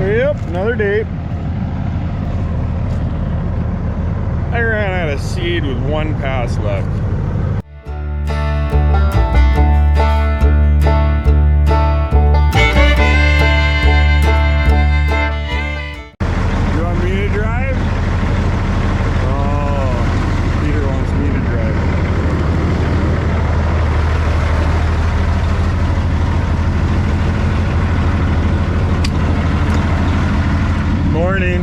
Yep, another day. I ran out of seed with one pass left. You want me to drive? Oh, Peter wants me to drive. Morning.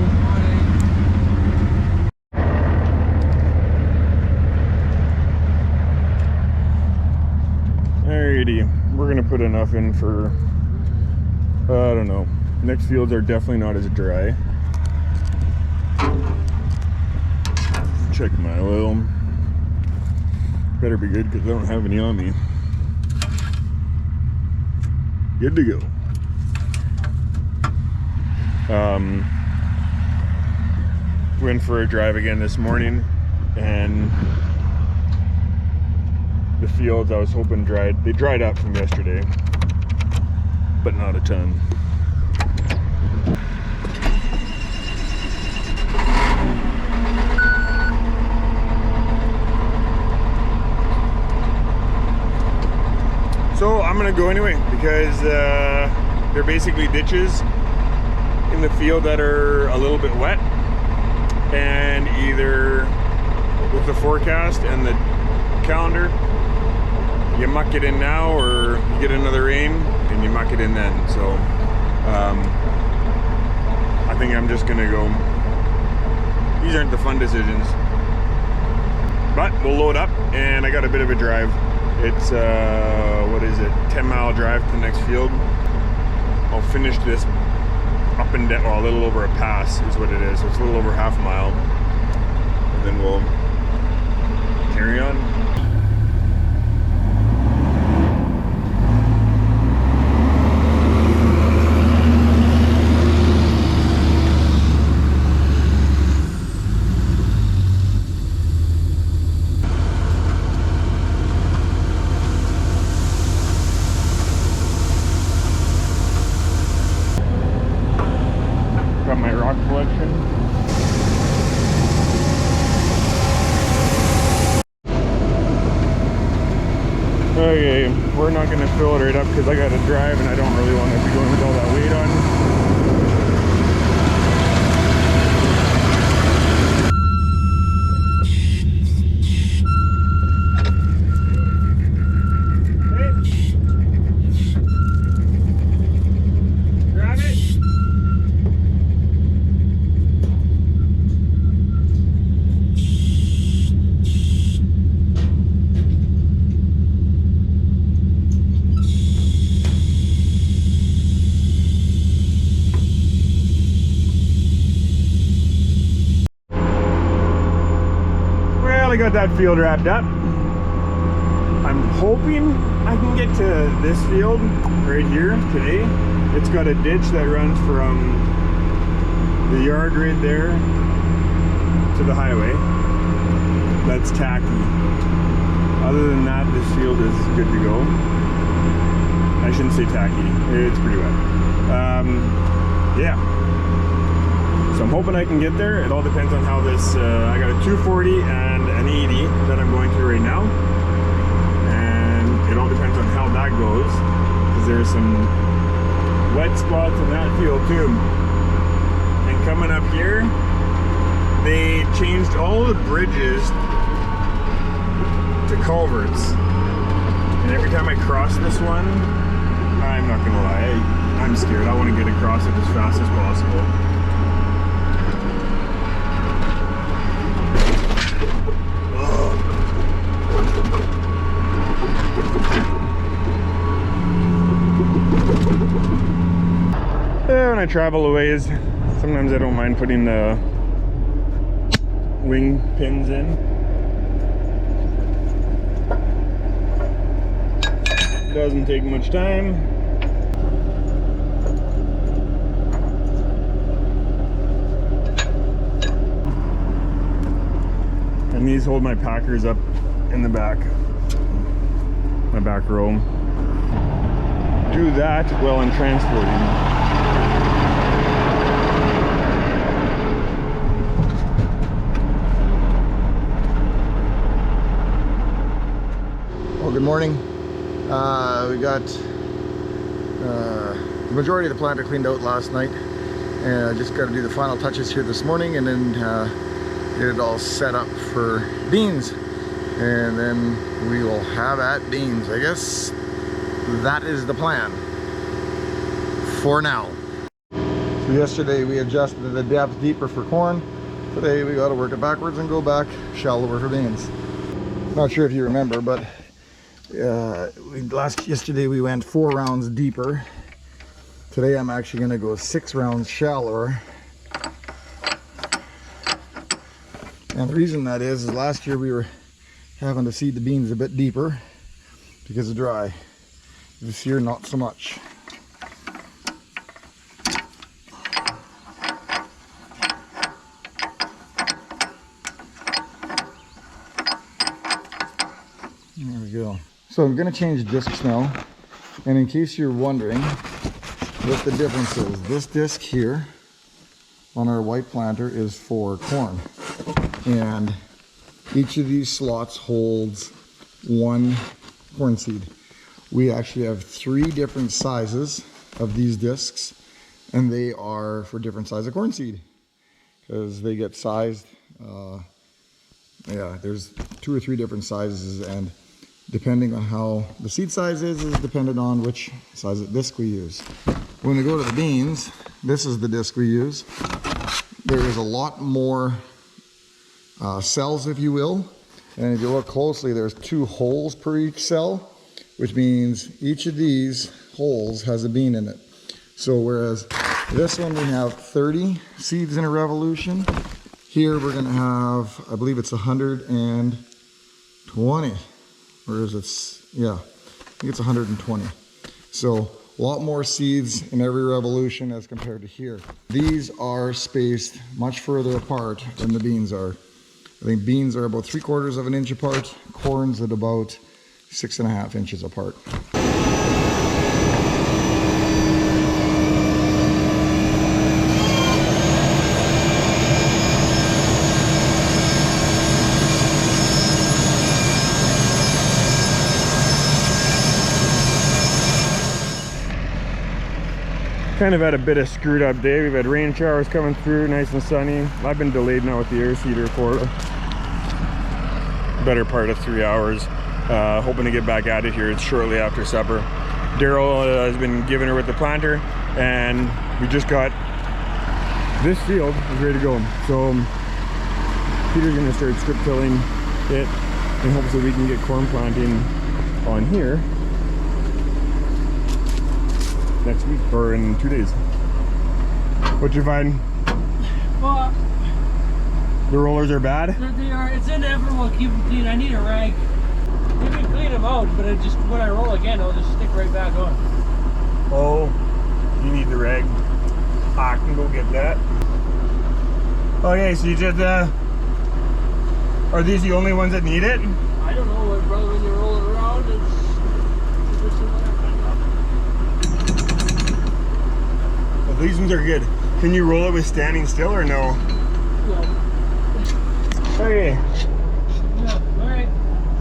Alrighty, we're gonna put enough in for, I don't know. Next fields are definitely not as dry. Check my oil. Better be good because I don't have any on me. Good to go. Went for a drive again this morning, and the fields I was hoping dried. They dried up from yesterday, but not a ton. So I'm gonna go anyway because they're basically ditches in the field that are a little bit wet, and either with the forecast and the calendar, you muck it in now, or you get another rain and you muck it in then. So I think I'm just gonna go. These aren't the fun decisions, but we'll load up, and I got a bit of a drive. It's what is it, 10-mile drive to the next field. I'll finish this up and down, well, a little over a pass is what it is. So it's a little over half a mile, and then we'll carry on. Got my rock collection. Okay, we're not going to fill it right up because I got to drive and I don't really want to be going with all that weight on. I got that field wrapped up. I'm hoping I can get to this field right here today. It's got a ditch that runs from the yard right there to the highway. That's tacky. Other than that, this field is good to go. I shouldn't say tacky. It's pretty wet. Yeah. So I'm hoping I can get there. It all depends on how this, I got a 240 and an 80 that I'm going through right now. And it all depends on how that goes, because there's some wet spots in that field too. And coming up here, they changed all the bridges to culverts. And every time I cross this one, I'm not gonna lie, I'm scared. I want to get across it as fast as possible. Yeah, when I travel a ways, sometimes I don't mind putting the wing pins in. Doesn't take much time. And these hold my packers up in the back, my back row. Do that while I'm transporting. good morning. We got the majority of the planter cleaned out last night, and I just got to do the final touches here this morning, and then get it all set up for beans, and then we will have at beans. I guess that is the plan for now. So yesterday we adjusted the depth deeper for corn. Today we got to work it backwards and go back shallower for beans. Not sure if you remember, but yesterday we went 4 rounds deeper. Today I'm actually going to go 6 rounds shallower. And the reason that is last year we were having to seed the beans a bit deeper because of dry. This year not so much. There we go. So I'm going to change discs now, and in case you're wondering what the difference is, this disc here on our white planter is for corn, and each of these slots holds 1 corn seed. We actually have 3 different sizes of these discs, and they are for different size of corn seed because they get sized. Yeah, there's 2 or 3 different sizes, and depending on how the seed size is dependent on which size of disc we use. When we go to the beans, this is the disc we use. There is a lot more cells, if you will, and if you look closely, there's 2 holes per each cell, which means each of these holes has a bean in it. So whereas this one we have 30 seeds in a revolution, here we're going to have, I believe it's 120. Or is it, yeah, I think it's 120. So a lot more seeds in every revolution as compared to here. These are spaced much further apart than the beans are. I think beans are about 3/4 of an inch apart, corn's at about 6.5 inches apart. Kind of had a bit of screwed up day. We've had rain showers coming through, nice and sunny. I've been delayed now with the air seeder for the better part of 3 hours. Hoping to get back at it here. It's shortly after supper. Daryl has been giving her with the planter, and we just got this field is ready to go. So Peter's gonna start strip tilling it in hopes that we can get corn planting on here next week or in 2 days. What you find? Well, the rollers are bad? they are. It's inevitable to keep them clean. I need a rag. You can clean them out, but it just when I roll again, it'll just stick right back on. Oh, you need the rag. I can go get that. Okay, so you just are these the only ones that need it? I don't know, what, brother. When you roll it around, it's These ones are good. Can you roll it with standing still or no? yeah. Okay. Yeah. All right.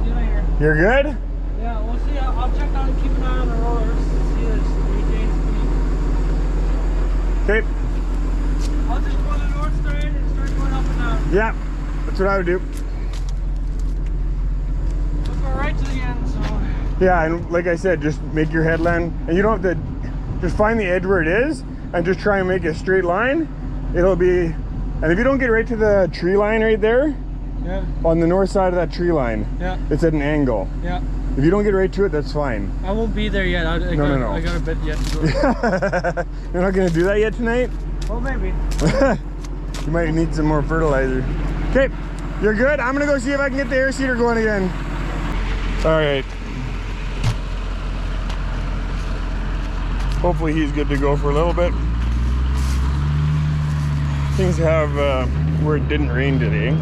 See you later. You're good? Yeah. We'll see. I'll check on and keep an eye on the rollers. See this. Okay. I'll just go to the north side and start going up and down. Yeah, that's what I would do. We'll go right to the end. So. Yeah, and like I said, just make your headland, and you don't have to just find the edge where it is and just try and make a straight line. It'll be, and if you don't get right to the tree line right there, Yeah. on the north side of that tree line, Yeah. it's at an angle. Yeah. If you don't get right to it, that's fine. I won't be there yet. I got a bit yet to go. You're not gonna do that yet tonight? Well, maybe. You might need some more fertilizer. Okay, you're good? I'm gonna go see if I can get the air seeder going again. All right. Hopefully he's good to go for a little bit. Things have, where it didn't rain today,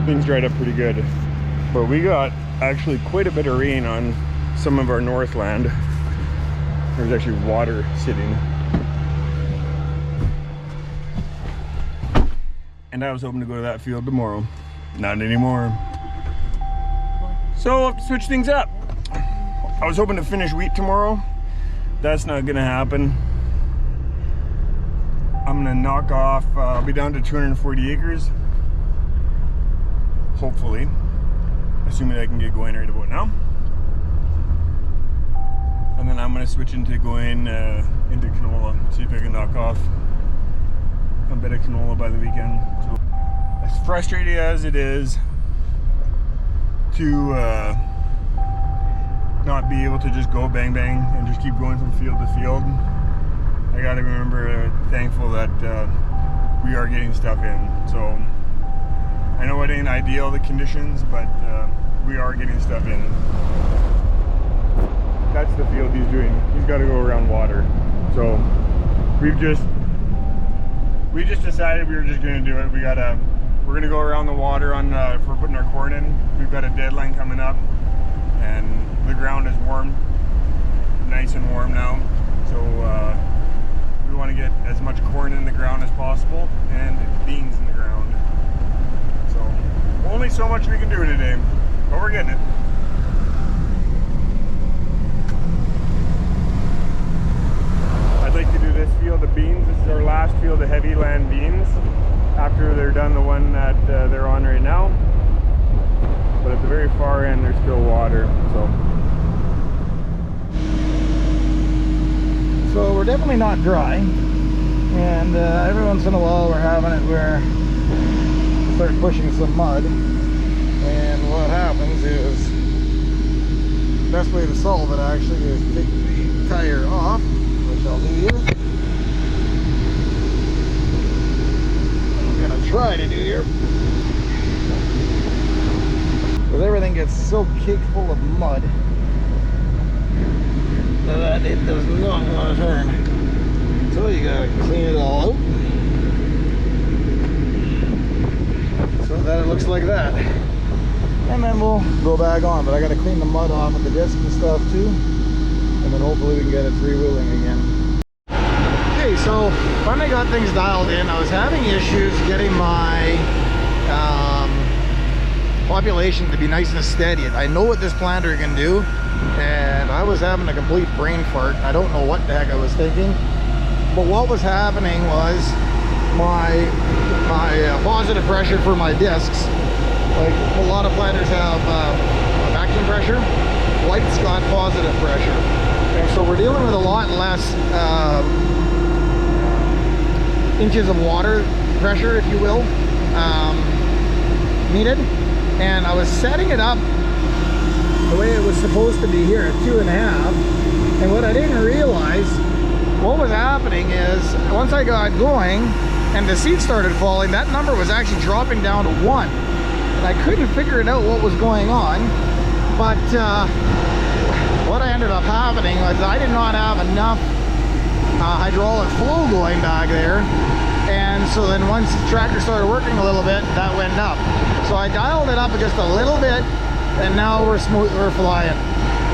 things dried up pretty good. But we got actually quite a bit of rain on some of our northland. There's actually water sitting. And I was hoping to go to that field tomorrow. Not anymore. So switch things up. I was hoping to finish wheat tomorrow. That's not gonna happen. I'm gonna knock off, I'll be down to 240 acres. Hopefully. Assuming I can get going right about now. And then I'm gonna switch into going into canola. See if I can knock off a bit of canola by the weekend. So, as frustrating as it is to not be able to just go bang bang and just keep going from field to field, I gotta remember thankful that we are getting stuff in. So I know it ain't ideal, the conditions, but we are getting stuff in. That's the field he's doing. He's got to go around water. So we just decided we were just going to do it. We're going to go around the water on if we're putting our corn in. We've got a deadline coming up, and the ground is warm, nice and warm now. So we want to get as much corn in the ground as possible and beans in the ground. So only so much we can do today, but we're getting it. I'd like to do this field of beans. This is our last field of heavy land beans after they're done the one that they're on right now. But at the very far end there's still water. So we're definitely not dry, and every once in a while we're having it where we start pushing some mud, and what happens is the best way to solve it actually is take the tire off, which I'll do here. I'm gonna try to do here, because everything gets so caked full of mud that it does not want to turn. So you gotta clean it all out so that it looks like that, and then we'll go back on. But I gotta clean the mud off of the disc and stuff too, and then hopefully we can get it freewheeling again. Okay, so finally got things dialed in. I was having issues getting my population to be nice and steady. I know what this planter can do, and I was having a complete brain fart. I don't know what the heck I was thinking, but what was happening was my positive pressure for my discs, like a lot of planters have vacuum pressure, White's got positive pressure, and so we're dealing with a lot less inches of water pressure, if you will, needed. And I was setting it up the way it was supposed to be here at 2.5, and what I didn't realize, what was happening is once I got going and the seed started falling, that number was actually dropping down to 1, and I couldn't figure it out what was going on. But what ended up happening was I did not have enough hydraulic flow going back there, and so then once the tractor started working a little bit, that went up. So I dialed it up just a little bit, and now we're smooth, we're flying.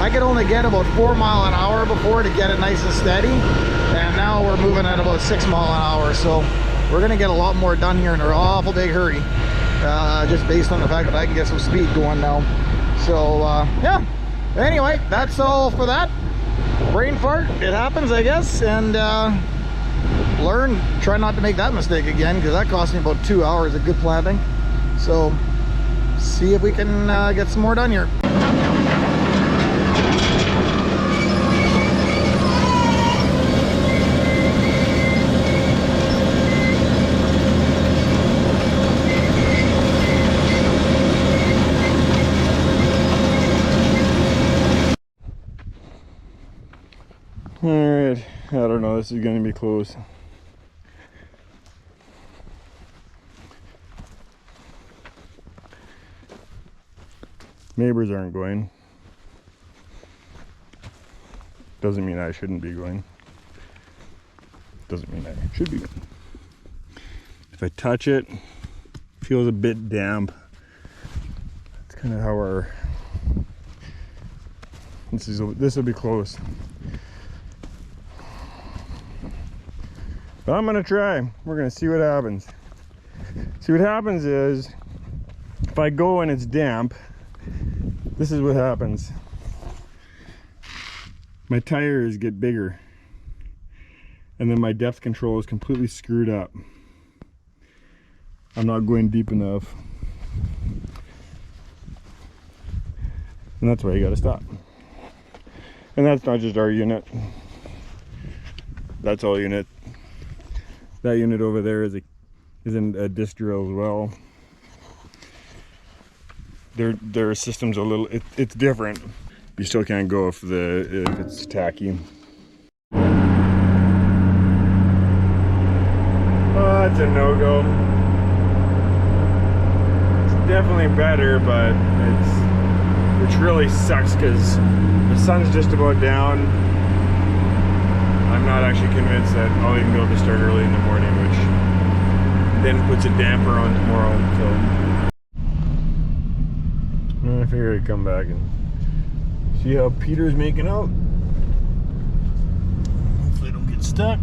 I could only get about 4 miles an hour before to get it nice and steady, and now we're moving at about 6 miles an hour. So we're gonna get a lot more done here in an awful big hurry, just based on the fact that I can get some speed going now. So yeah, anyway, that's all for that. Brain fart, it happens, I guess, and try not to make that mistake again, because that cost me about 2 hours of good planting. So see if we can get some more done here. Alright, I don't know, this is going to be close. Neighbors aren't going. Doesn't mean I shouldn't be going. Doesn't mean I should be going. If I touch it, it feels a bit damp. That's kind of how our... This will be close. But I'm gonna try. We're gonna see what happens. See what happens is, if I go and it's damp, This is what happens. My tires get bigger, and then my depth control is completely screwed up. I'm not going deep enough, and that's why you gotta stop. And that's not just our unit, that's all unit. That unit over there is in a distro as well. Their system's a little, it's different. You still can't go if it's tacky. Oh, it's a no-go. It's definitely better, but which really sucks because the sun's just about down. I'm not actually convinced that I'll even be able to start early in the morning, which then puts a damper on tomorrow. So I figured I'd come back and see how Peter's making out. Hopefully I don't get stuck.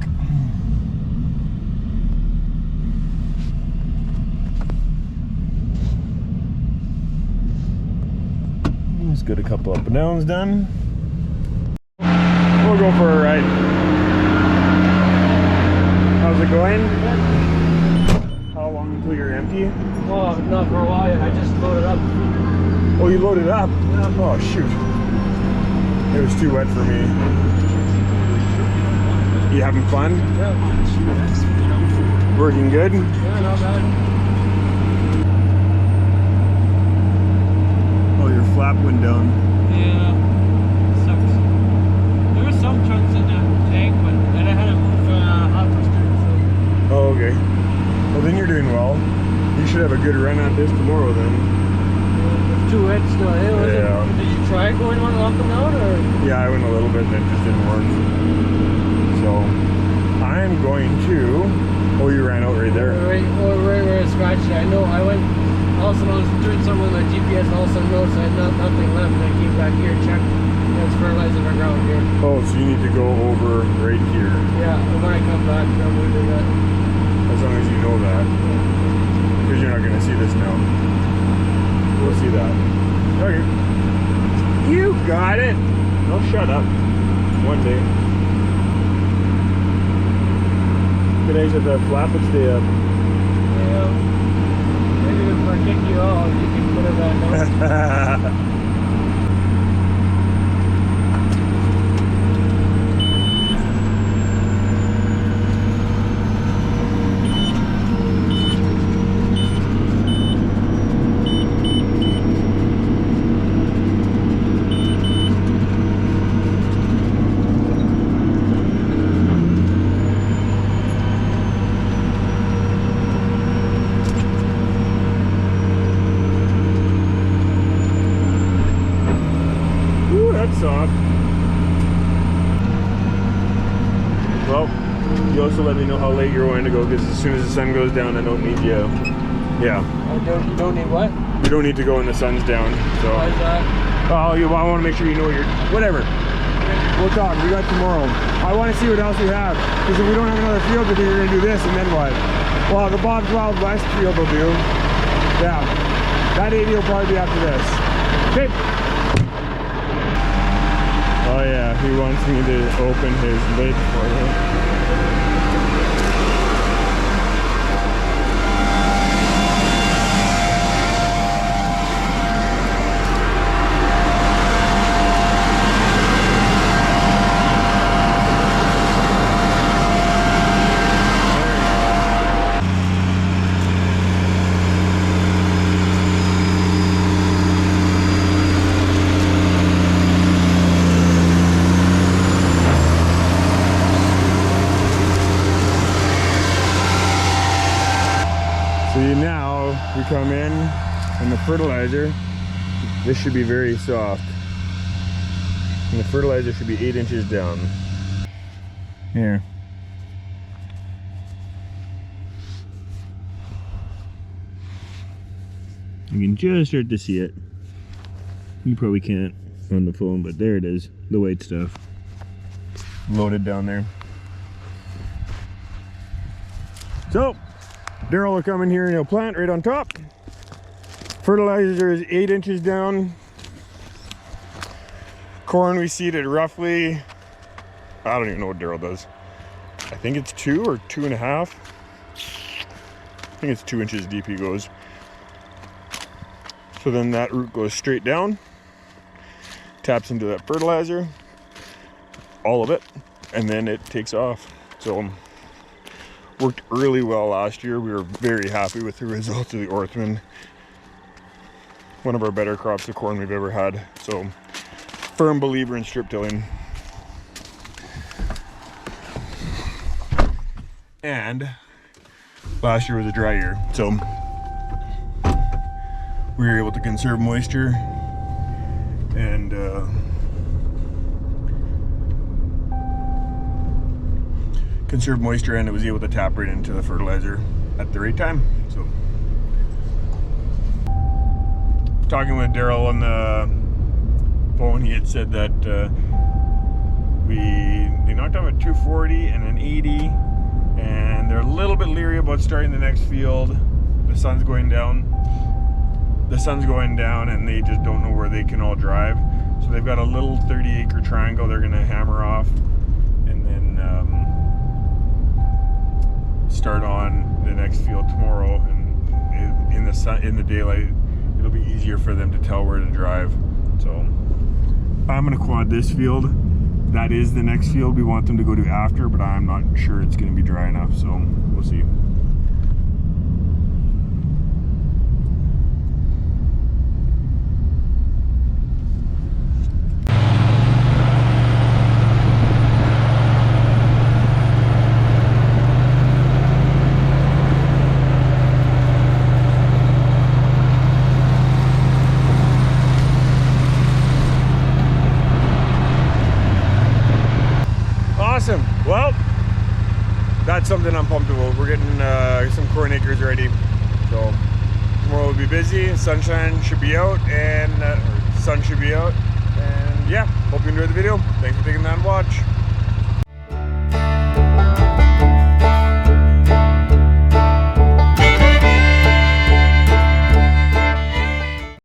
Let's get a couple up and downs done. We'll go for a ride. How's it going? How long until you're empty? Oh, not for a while yet. I just loaded up. Oh, you loaded up? Yeah. Oh, shoot. It was too wet for me. You having fun? Yeah. Working good? Yeah, not bad. Oh, your flap went down. Yeah. Sucks. There were some chunks in that tank, but then I had to move hot mustard, so. Oh, okay. Well, then you're doing well. You should have a good run at this tomorrow then. Too wet still. Hey, Yeah. Did you try going one up and down, or? Yeah, I went a little bit and it just didn't work. So, I'm going to... Oh, you ran out right there. Right where I scratched it. I know. I went. All of a sudden, I was doing something with my GPS, and all of a sudden, noticed I had nothing left. And I came back here and checked. There's fertilizer on the ground here. Oh, so you need to go over right here. Yeah, and when I come back, I'm going to do that. As long as you know that. Because you're not going to see this now. We'll see that. Okay. You got it. Oh, shut up. One day. Today's if that flap would stay up. Yeah. Maybe if I kick you off, you can put it back on. Soft. Well, you also let me know how late you're going to go, because as soon as the sun goes down, I don't need you. Yeah. You don't need what? You don't need to go when the sun's down. So. Why is that? Oh, I want to make sure you know what you're. Whatever. We'll talk. We got tomorrow. I want to see what else we have, because if we don't have another field to do, you're gonna do this, and then what? Well, the Bob's Wild West field will do. Yeah. That 80 will probably be after this. Okay. Oh yeah, he wants me to open his lid for him. See, now we come in and the fertilizer, this should be very soft. And the fertilizer should be 8 inches down. Here. You can just start to see it. You probably can't on the phone, but there it is, the white stuff. Loaded down there. So, Daryl will come in here and he'll plant right on top. Fertilizer is 8 inches down. Corn we seeded roughly, I don't even know what Daryl does. I think it's 2 or 2.5. I think it's 2 inches deep he goes. So then that root goes straight down, taps into that fertilizer, all of it, and then it takes off. So worked really well last year. We were very happy with the results of the Orthman. One of our better crops of corn we've ever had. So firm believer in strip tilling. And last year was a dry year, so we were able to conserve moisture and it was able to tap right into the fertilizer at the right time. So talking with Daryl on the phone, he had said that they knocked off a 240 and an 80, and they're a little bit leery about starting the next field. The sun's going down, and they just don't know where they can all drive. So they've got a little 30-acre triangle they're going to hammer off, and then start on the next field tomorrow. And in the sun, in the daylight, it'll be easier for them to tell where to drive. So I'm going to quad this field. That is the next field we want them to go to after, but I'm not sure it's going to be dry enough, so we'll see. Awesome. Well, that's something I'm pumped about. We're getting some corn acres ready. So tomorrow will be busy. Sunshine should be out, and sun should be out. And yeah, hope you enjoyed the video. Thanks for taking that and watch.